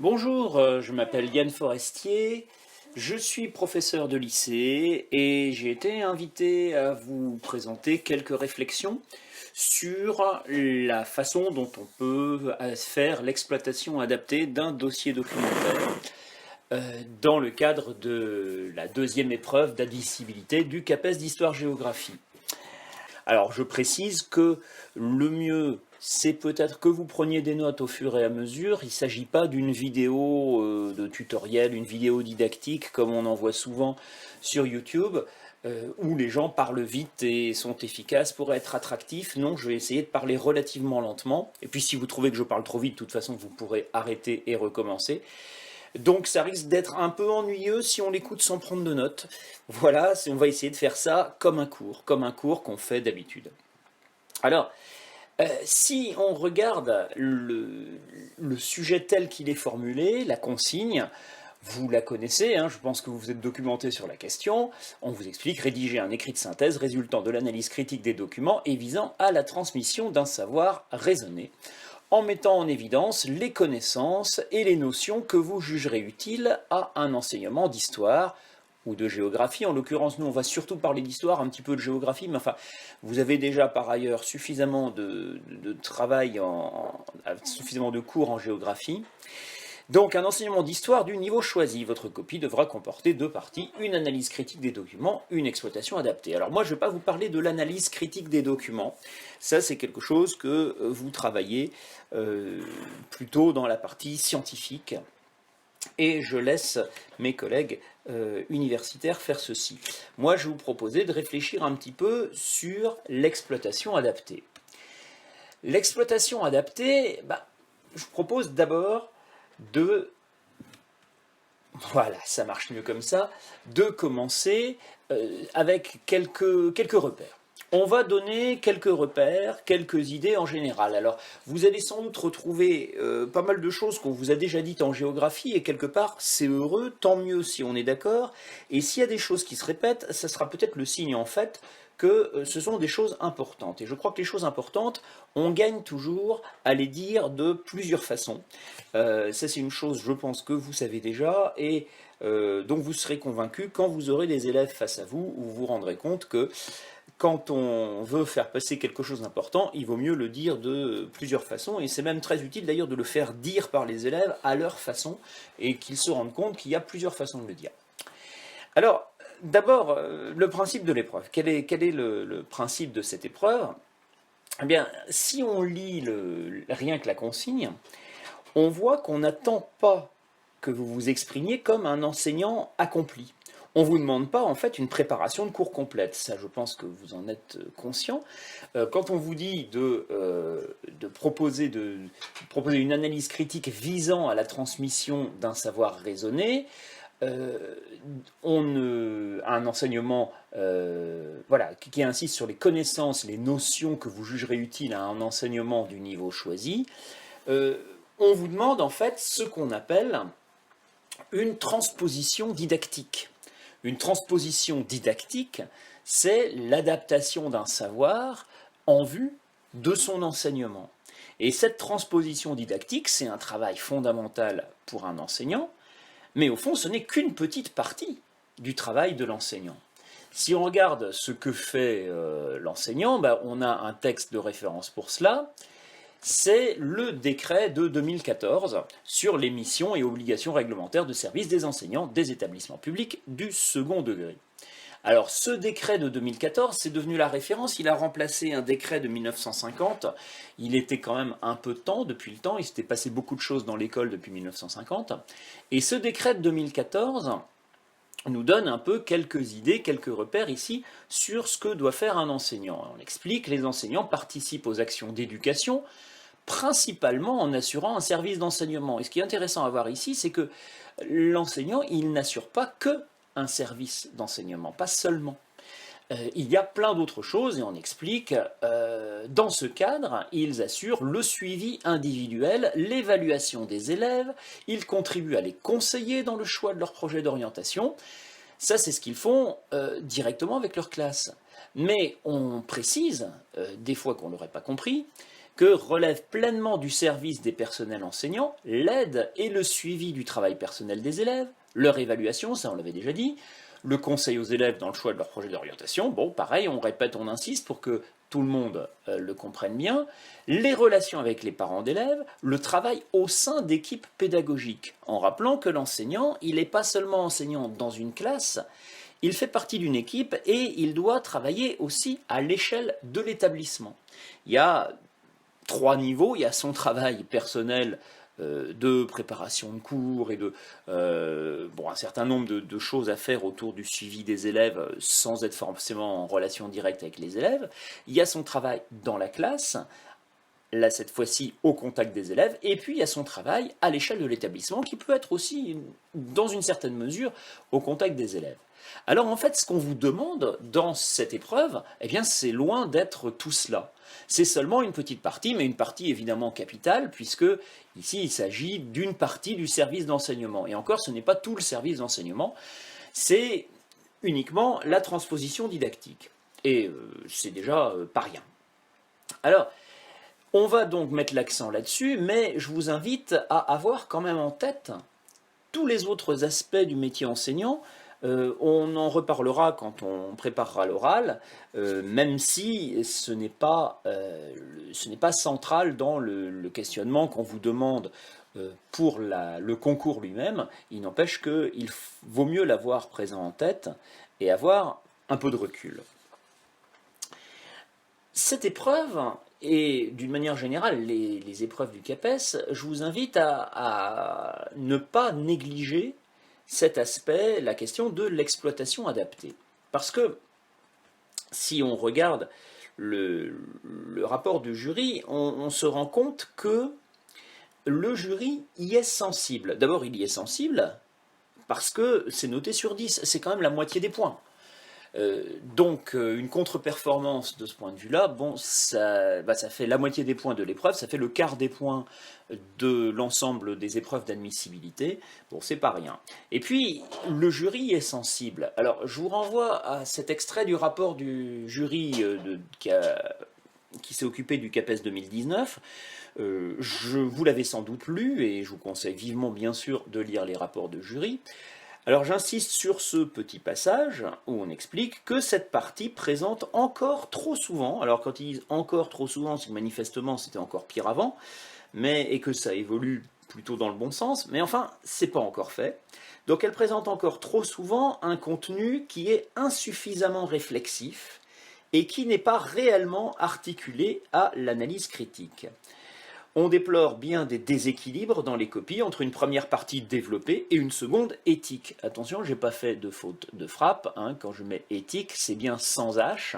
Bonjour, je m'appelle Yann Forestier, je suis professeur de lycée et j'ai été invité à vous présenter quelques réflexions sur la façon dont on peut faire l'exploitation adaptée d'un dossier documentaire dans le cadre de la deuxième épreuve d'admissibilité du CAPES d'histoire-géographie. Alors je précise que le mieux, c'est peut-être que vous preniez des notes au fur et à mesure. Il ne s'agit pas d'une vidéo de tutoriel, une vidéo didactique comme on en voit souvent sur YouTube, où les gens parlent vite et sont efficaces pour être attractifs. Non, je vais essayer de parler relativement lentement. Et puis si vous trouvez que je parle trop vite, de toute façon, vous pourrez arrêter et recommencer. Donc ça risque d'être un peu ennuyeux si on l'écoute sans prendre de notes. Voilà, on va essayer de faire ça comme un cours qu'on fait d'habitude. Alors, si on regarde le sujet tel qu'il est formulé, la consigne, vous la connaissez, hein, je pense que vous vous êtes documenté sur la question. On vous explique rédiger un écrit de synthèse résultant de l'analyse critique des documents et visant à la transmission d'un savoir raisonné, en mettant en évidence les connaissances et les notions que vous jugerez utiles à un enseignement d'histoire ou de géographie. En l'occurrence, nous, on va surtout parler d'histoire, un petit peu de géographie, mais enfin, vous avez déjà par ailleurs suffisamment de travail, suffisamment de cours en géographie. Donc, un enseignement d'histoire du niveau choisi. Votre copie devra comporter deux parties, une analyse critique des documents, une exploitation adaptée. Alors moi, je ne vais pas vous parler de l'analyse critique des documents. Ça, c'est quelque chose que vous travaillez plutôt dans la partie scientifique. Et je laisse mes collègues universitaires faire ceci. Moi, je vais vous proposer de réfléchir un petit peu sur l'exploitation adaptée. L'exploitation adaptée, je vous propose d'abord de, voilà, ça marche mieux comme ça, de commencer avec quelques repères. On va donner quelques repères, quelques idées en général. Alors, vous allez sans doute retrouver pas mal de choses qu'on vous a déjà dites en géographie, et quelque part, c'est heureux, tant mieux si on est d'accord. Et s'il y a des choses qui se répètent, ça sera peut-être le signe, en fait, que ce sont des choses importantes. Et je crois que les choses importantes, on gagne toujours à les dire de plusieurs façons. Ça, c'est une chose, je pense, que vous savez déjà, et dont vous serez convaincu quand vous aurez des élèves face à vous, où vous vous rendrez compte que quand on veut faire passer quelque chose d'important, il vaut mieux le dire de plusieurs façons, et c'est même très utile d'ailleurs de le faire dire par les élèves à leur façon, et qu'ils se rendent compte qu'il y a plusieurs façons de le dire. Alors, d'abord, le principe de l'épreuve. Quel est le principe de cette épreuve? Eh bien, si on lit rien que la consigne, on voit qu'on n'attend pas que vous vous exprimiez comme un enseignant accompli. On ne vous demande pas en fait une préparation de cours complète, ça je pense que vous en êtes conscient. Quand on vous dit de proposer une analyse critique visant à la transmission d'un savoir raisonné, un enseignement voilà, qui insiste sur les connaissances, les notions que vous jugerez utiles à un enseignement du niveau choisi, on vous demande en fait ce qu'on appelle une transposition didactique. Une transposition didactique, c'est l'adaptation d'un savoir en vue de son enseignement. Et cette transposition didactique, c'est un travail fondamental pour un enseignant, mais au fond, ce n'est qu'une petite partie du travail de l'enseignant. Si on regarde ce que fait l'enseignant, on a un texte de référence pour cela. C'est le décret de 2014 sur les missions et obligations réglementaires de service des enseignants des établissements publics du second degré. Alors ce décret de 2014, c'est devenu la référence, il a remplacé un décret de 1950, il était quand même un peu de temps depuis le temps, il s'était passé beaucoup de choses dans l'école depuis 1950, et ce décret de 2014 nous donne un peu quelques idées, quelques repères ici sur ce que doit faire un enseignant. On explique, les enseignants participent aux actions d'éducation, principalement en assurant un service d'enseignement. Et ce qui est intéressant à voir ici, c'est que l'enseignant, il n'assure pas que un service d'enseignement, pas seulement. Il y a plein d'autres choses, et on explique, dans ce cadre, ils assurent le suivi individuel, l'évaluation des élèves, ils contribuent à les conseiller dans le choix de leur projet d'orientation. Ça, c'est ce qu'ils font directement avec leur classe. Mais on précise, des fois qu'on ne l'aurait pas compris, que relèvent pleinement du service des personnels enseignants l'aide et le suivi du travail personnel des élèves, leur évaluation, ça on l'avait déjà dit, le conseil aux élèves dans le choix de leur projet d'orientation, bon pareil, on répète, on insiste pour que tout le monde le comprenne bien, les relations avec les parents d'élèves, le travail au sein d'équipes pédagogiques, en rappelant que l'enseignant, il n'est pas seulement enseignant dans une classe, il fait partie d'une équipe et il doit travailler aussi à l'échelle de l'établissement. Il y a 3 niveaux, il y a son travail personnel de préparation de cours et de un certain nombre de choses à faire autour du suivi des élèves sans être forcément en relation directe avec les élèves. Il y a son travail dans la classe, là cette fois-ci au contact des élèves, et puis il y a son travail à l'échelle de l'établissement qui peut être aussi, dans une certaine mesure, au contact des élèves. Alors en fait, ce qu'on vous demande dans cette épreuve, eh bien c'est loin d'être tout cela. C'est seulement une petite partie, mais une partie évidemment capitale, puisque ici il s'agit d'une partie du service d'enseignement. Et encore, ce n'est pas tout le service d'enseignement, c'est uniquement la transposition didactique. Et c'est déjà pas rien. Alors, on va donc mettre l'accent là-dessus, mais je vous invite à avoir quand même en tête tous les autres aspects du métier enseignant. On en reparlera quand on préparera l'oral, même si ce n'est pas central dans le questionnement qu'on vous demande pour le concours lui-même. Il n'empêche qu'il vaut mieux l'avoir présent en tête et avoir un peu de recul. Cette épreuve, et d'une manière générale les épreuves du CAPES, je vous invite à ne pas négliger cet aspect, la question de l'exploitation adaptée. Parce que si on regarde le rapport du jury, on se rend compte que le jury y est sensible. D'abord, il y est sensible parce que c'est noté sur 10, c'est quand même la moitié des points. Donc une contre-performance de ce point de vue-là, bon, ça fait la moitié des points de l'épreuve, ça fait le quart des points de l'ensemble des épreuves d'admissibilité. Bon, c'est pas rien. Et puis, le jury est sensible. Alors, je vous renvoie à cet extrait du rapport du jury qui s'est occupé du CAPES 2019. Vous l'avez sans doute lu, et je vous conseille vivement, bien sûr, de lire les rapports de jury. Alors j'insiste sur ce petit passage où on explique que cette partie présente encore trop souvent, alors quand ils disent encore trop souvent, c'est que manifestement c'était encore pire avant, et que ça évolue plutôt dans le bon sens, mais enfin c'est pas encore fait. Donc elle présente encore trop souvent un contenu qui est insuffisamment réflexif et qui n'est pas réellement articulé à l'analyse critique. On déplore bien des déséquilibres dans les copies entre une première partie développée et une seconde éthique. Attention, je n'ai pas fait de faute de frappe, hein, quand je mets éthique, c'est bien sans H.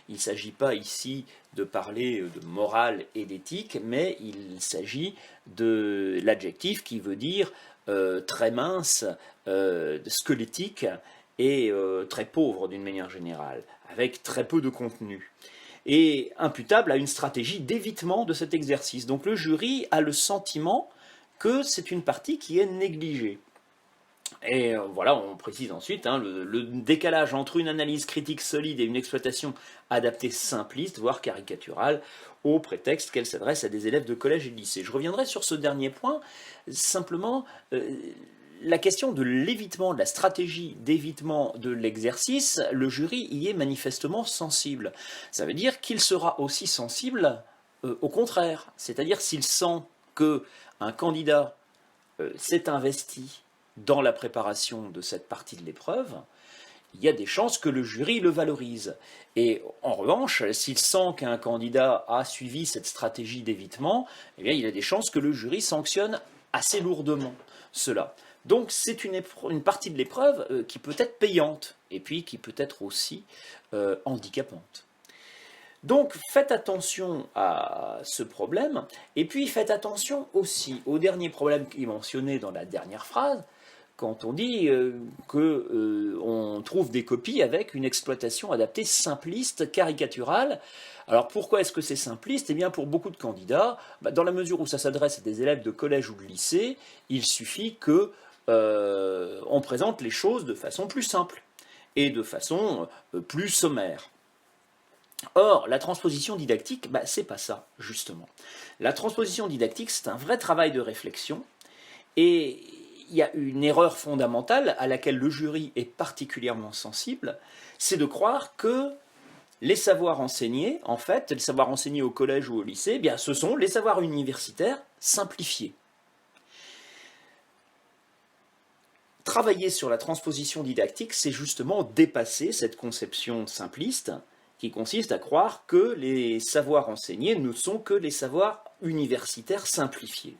Il ne s'agit pas ici de parler de morale et d'éthique, mais il s'agit de l'adjectif qui veut dire très mince, squelettique et très pauvre d'une manière générale, avec très peu de contenu, et imputable à une stratégie d'évitement de cet exercice. Donc le jury a le sentiment que c'est une partie qui est négligée. Et voilà, on précise ensuite le décalage entre une analyse critique solide et une exploitation adaptée simpliste, voire caricaturale, au prétexte qu'elle s'adresse à des élèves de collège et de lycée. Je reviendrai sur ce dernier point, simplement la question de l'évitement, de la stratégie d'évitement de l'exercice, le jury y est manifestement sensible. Ça veut dire qu'il sera aussi sensible au contraire, c'est-à-dire s'il sent qu'un candidat s'est investi dans la préparation de cette partie de l'épreuve, il y a des chances que le jury le valorise. Et en revanche, s'il sent qu'un candidat a suivi cette stratégie d'évitement, eh bien, il y a des chances que le jury sanctionne assez lourdement cela. Donc c'est une partie de l'épreuve qui peut être payante, et puis qui peut être aussi handicapante. Donc faites attention à ce problème, et puis faites attention aussi au dernier problème qui est mentionné dans la dernière phrase, quand on dit qu'on trouve des copies avec une exploitation adaptée simpliste, caricaturale. Alors pourquoi est-ce que c'est simpliste? Eh bien pour beaucoup de candidats, dans la mesure où ça s'adresse à des élèves de collège ou de lycée, il suffit qu'on présente les choses de façon plus simple et de façon plus sommaire. Or, la transposition didactique, c'est pas ça, justement. La transposition didactique, c'est un vrai travail de réflexion, et il y a une erreur fondamentale à laquelle le jury est particulièrement sensible, c'est de croire que les savoirs enseignés, en fait, les savoirs enseignés au collège ou au lycée, ce sont les savoirs universitaires simplifiés. Travailler sur la transposition didactique, c'est justement dépasser cette conception simpliste qui consiste à croire que les savoirs enseignés ne sont que les savoirs universitaires simplifiés.